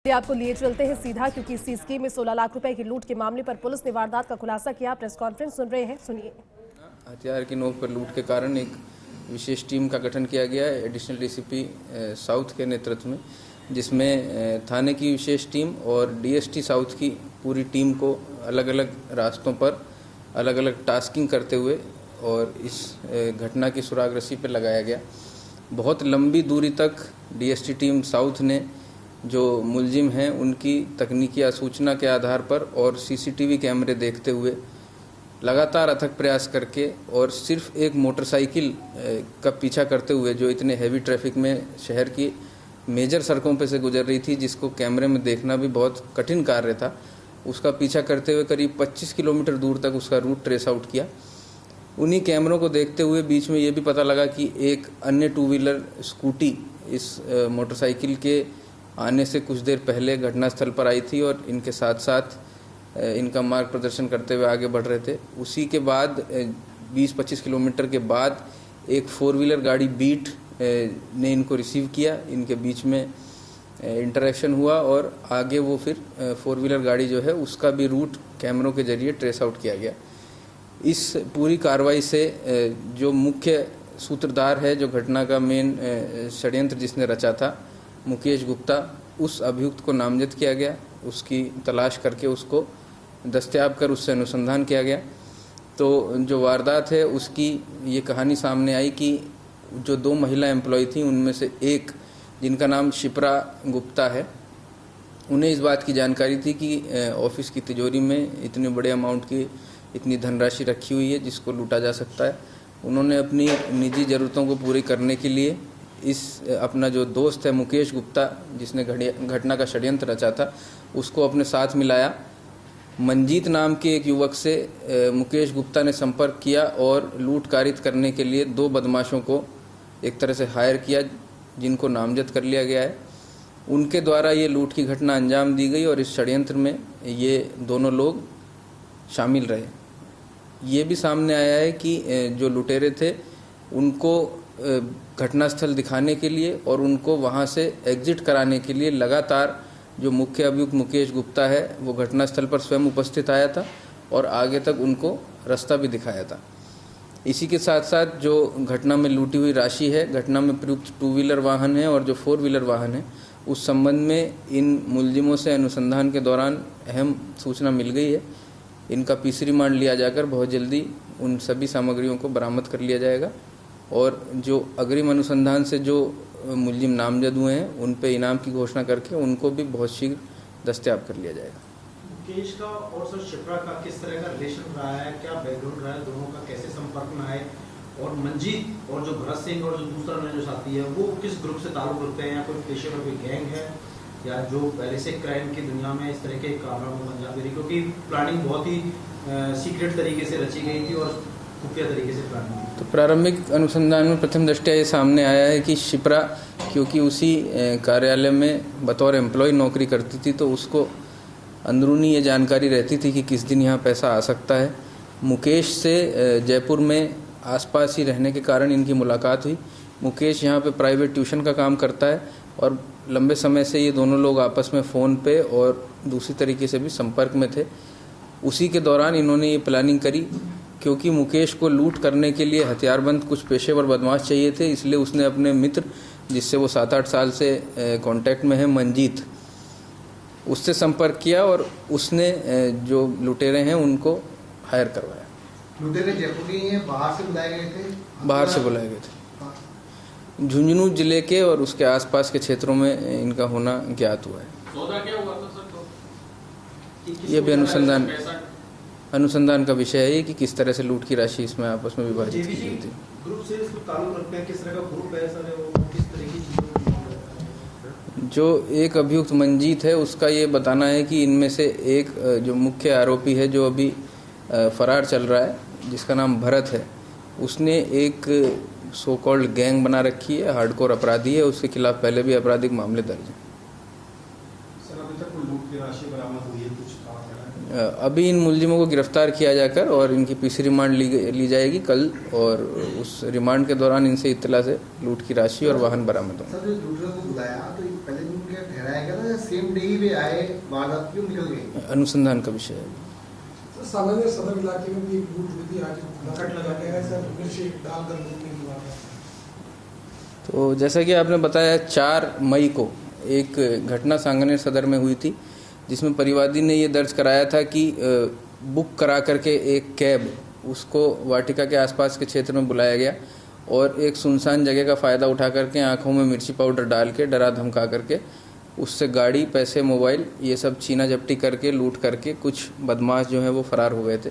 आपको लिए चलते हैं सीधा, क्योंकि इसी स्कीम में 16 लाख रुपए की लूट के मामले पर पुलिस ने वारदात का खुलासा किया। प्रेस कॉन्फ्रेंस सुन रहे हैं, सुनिए। हथियार की नोक पर लूट के कारण एक विशेष टीम का गठन किया गया है एडिशनल डीसीपी साउथ के नेतृत्व में, जिसमें थाने की विशेष टीम और डीएसटी साउथ की पूरी टीम को अलग अलग रास्तों पर अलग अलग टास्किंग करते हुए और इस घटना की सुराग रस्सी पर लगाया गया। बहुत लंबी दूरी तक डीएसटी टीम साउथ ने जो मुलजिम हैं उनकी तकनीकी सूचना के आधार पर और सीसीटीवी कैमरे देखते हुए लगातार अथक प्रयास करके और सिर्फ एक मोटरसाइकिल का पीछा करते हुए जो इतने हैवी ट्रैफिक में शहर की मेजर सड़कों पे से गुजर रही थी, जिसको कैमरे में देखना भी बहुत कठिन कार्य था, उसका पीछा करते हुए करीब 25 किलोमीटर दूर तक उसका रूट ट्रेस आउट किया। उन्हीं कैमरों को देखते हुए बीच में ये भी पता लगा कि एक अन्य टू व्हीलर स्कूटी इस मोटरसाइकिल के आने से कुछ देर पहले घटनास्थल पर आई थी और इनके साथ साथ इनका मार्ग प्रदर्शन करते हुए आगे बढ़ रहे थे। उसी के बाद 20-25 किलोमीटर के बाद एक 4 व्हीलर गाड़ी बीट ने इनको रिसीव किया। इनके बीच में इंटरेक्शन हुआ और आगे वो फिर 4 व्हीलर गाड़ी जो है उसका भी रूट कैमरों के जरिए ट्रेस आउट किया गया। इस पूरी कार्रवाई से जो मुख्य सूत्रधार है, जो घटना का मेन षड्यंत्र जिसने रचा था, मुकेश गुप्ता, उस अभियुक्त को नामजद किया गया। उसकी तलाश करके उसको दस्तयाब कर उससे अनुसंधान किया गया। तो जो वारदात है उसकी ये कहानी सामने आई कि जो 2 महिला एम्प्लॉय थी उनमें से एक, जिनका नाम शिप्रा गुप्ता है, उन्हें इस बात की जानकारी थी कि ऑफिस की तिजोरी में इतने बड़े अमाउंट की इतनी धनराशि रखी हुई है जिसको लूटा जा सकता है। उन्होंने अपनी निजी ज़रूरतों को पूरी करने के लिए इस अपना जो दोस्त है मुकेश गुप्ता, जिसने घटना का षड्यंत्र रचा था, उसको अपने साथ मिलाया। मंजीत नाम के एक युवक से मुकेश गुप्ता ने संपर्क किया और लूट कारित करने के लिए 2 बदमाशों को एक तरह से हायर किया, जिनको नामजद कर लिया गया है। उनके द्वारा ये लूट की घटना अंजाम दी गई और इस षड्यंत्र में ये दोनों लोग शामिल रहे। ये भी सामने आया है कि जो लुटेरे थे उनको घटनास्थल दिखाने के लिए और उनको वहां से एग्जिट कराने के लिए लगातार जो मुख्य अभियुक्त मुकेश गुप्ता है वो घटनास्थल पर स्वयं उपस्थित आया था और आगे तक उनको रास्ता भी दिखाया था। इसी के साथ साथ जो घटना में लूटी हुई राशि है, घटना में प्रयुक्त 2 व्हीलर वाहन है और जो 4 व्हीलर वाहन है, उस संबंध में इन मुलजिमों से अनुसंधान के दौरान अहम सूचना मिल गई है। इनका पीसी रिमांड लिया जाकर बहुत जल्दी उन सभी सामग्रियों को बरामद कर लिया जाएगा और जो अग्रिम अनुसंधान से जो मुलजिम नामजद हुए हैं उन पे इनाम की घोषणा करके उनको भी बहुत शीघ्र दस्तयाब कर लिया जाएगा। मुकेश का और सर शिप्रा का किस तरह का रिलेशन रहा है, क्या बैकग्राउंड रहा है, दोनों का कैसे संपर्क में आए, और मंजीत और जो भरत सिंह और जो दूसरा जो साथी है वो किस ग्रुप से ताल्लुक रखते हैं, या कोई पेशेवर कोई गैंग है या जो पहले से क्राइम की दुनिया में इस तरह के कारनामों में अंजाम दे रही, क्योंकि प्लानिंग बहुत ही सीक्रेट तरीके से रची गई थी और खुफिया तरीके से प्लानिंग। तो प्रारंभिक अनुसंधान में प्रथम दृष्टया ये सामने आया है कि शिप्रा, क्योंकि उसी कार्यालय में बतौर एम्प्लॉय नौकरी करती थी, तो उसको अंदरूनी ये जानकारी रहती थी कि किस दिन यहाँ पैसा आ सकता है। मुकेश से जयपुर में आसपास ही रहने के कारण इनकी मुलाकात हुई। मुकेश यहाँ पे प्राइवेट ट्यूशन का काम करता है और लंबे समय से ये दोनों लोग आपस में फ़ोन पे और दूसरी तरीके से भी संपर्क में थे। उसी के दौरान इन्होंने ये प्लानिंग करी, क्योंकि मुकेश को लूट करने के लिए हथियारबंद कुछ पेशेवर बदमाश चाहिए थे, इसलिए उसने अपने मित्र, जिससे वो 7-8 साल से कांटेक्ट में है, मंजीत, उससे संपर्क किया और उसने जो लुटेरे हैं उनको हायर करवाया। लुटेरे जयपुर के हैं, बाहर से बुलाए गए थे? बाहर से बुलाए गए थे। झुंझुनू जिले के और उसके आसपास के क्षेत्रों में इनका होना ज्ञात हुआ है। क्या हुआ था सर? ये भी अनुसंधान का विषय है कि किस तरह से लूट की राशि इसमें आपस में विभाजित की गई थी। ग्रुप से इसको ताल्लुक रखते हैं, किस तरह का ग्रुप है सर, वो किस तरह की चीज़ों? जो एक अभियुक्त मंजीत है उसका ये बताना है कि इनमें से एक जो मुख्य आरोपी है जो अभी फरार चल रहा है, जिसका नाम भरत है, उसने एक सो कॉल्ड गैंग बना रखी है, हार्डकोर अपराधी है, उसके खिलाफ पहले भी आपराधिक मामले दर्ज हैं। सर अभी तक कोई लूट की राशि बरामद हुई है कुछ? अभी इन मुलजिमों को गिरफ्तार किया जाकर और इनकी पीसी रिमांड ली जाएगी कल, और उस रिमांड के दौरान इनसे इत्तला से लूट की राशि और वाहन बरामद होंगे। सर जो लूटरों को बुलाया तो पहले दिन क्या ठहराया लगाया गया था या सेम डे ही पे आए वारदात क्यों निकल गए? अनुसंधान का विषय है। सर सामान्य सदर इलाके में भी एक लूट हुई थी, आज कट लगा गया सर, मिर्ची डालकर लूटने की बात है। तो जैसा कि आपने बताया 4 मई को एक घटना सांगनेर सदर में हुई थी, जिसमें परिवादी ने ये दर्ज कराया था कि बुक करा करके एक कैब उसको वाटिका के आसपास के क्षेत्र में बुलाया गया और एक सुनसान जगह का फ़ायदा उठा करके आंखों में मिर्ची पाउडर डाल के डरा धमका करके उससे गाड़ी, पैसे, मोबाइल ये सब छीना झपटी करके लूट करके कुछ बदमाश जो हैं वो फरार हो गए थे।